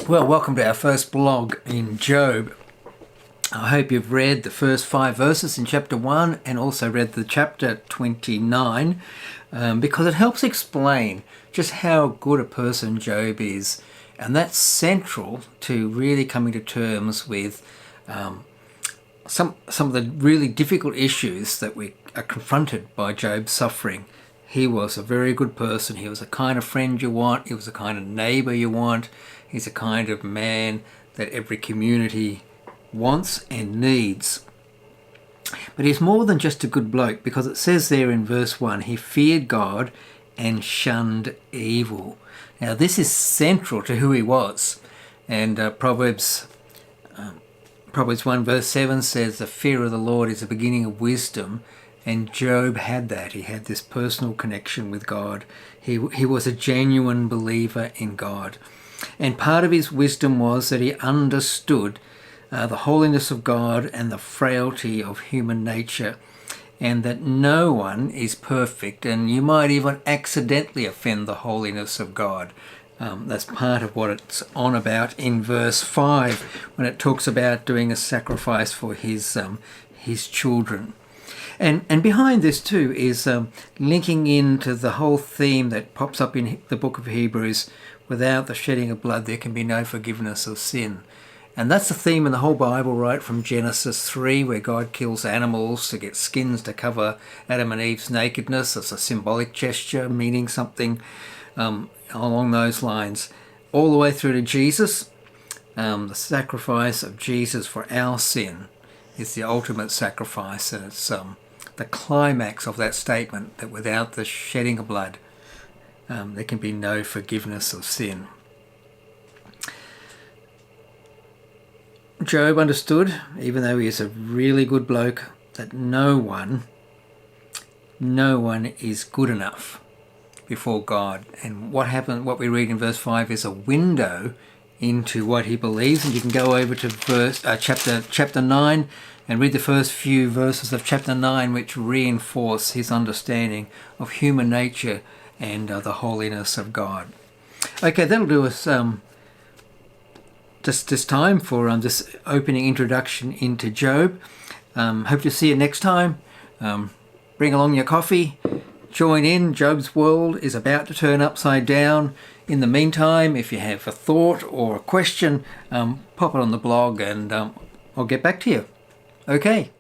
Well, welcome to our first blog in Job. I hope you've read the first 5 verses in chapter 1 and also read the chapter 29 because it helps explain just how good a person Job is. And that's central to really coming to terms with some of the really difficult issues that we are confronted by Job's suffering. He was a very good person. He was the kind of friend you want. He was the kind of neighbour you want. He's the kind of man that every community wants and needs. But he's more than just a good bloke, because it says there in verse 1, he feared God and shunned evil. Now this is central to who he was. And Proverbs 1 verse 7 says, the fear of the Lord is the beginning of wisdom. And Job had that. He had this personal connection with God. He was a genuine believer in God. And part of his wisdom was that he understood the holiness of God and the frailty of human nature, and that no one is perfect, and you might even accidentally offend the holiness of God. That's part of what it's on about in verse 5, when it talks about doing a sacrifice for his children. And behind this too is linking into the whole theme that pops up in the book of Hebrews: without the shedding of blood there can be no forgiveness of sin. And that's the theme in the whole Bible, right from Genesis 3, where God kills animals to get skins to cover Adam and Eve's nakedness. It's a symbolic gesture meaning something along those lines. All the way through to Jesus, the sacrifice of Jesus for our sin is the ultimate sacrifice, and it's the climax of that statement, that without the shedding of blood there can be no forgiveness of sin. Job understood, even though he is a really good bloke, that no one is good enough before God. And what we read in verse 5 is a window into what he believes. And you can go over to chapter 9 and read the first few verses of chapter 9, which reinforce his understanding of human nature and the holiness of God. Okay, that'll do us just this time for this opening introduction into Job. Hope to see you next time. Bring along your coffee. Join in. Job's world is about to turn upside down. In the meantime, if you have a thought or a question, pop it on the blog and I'll get back to you. Okay.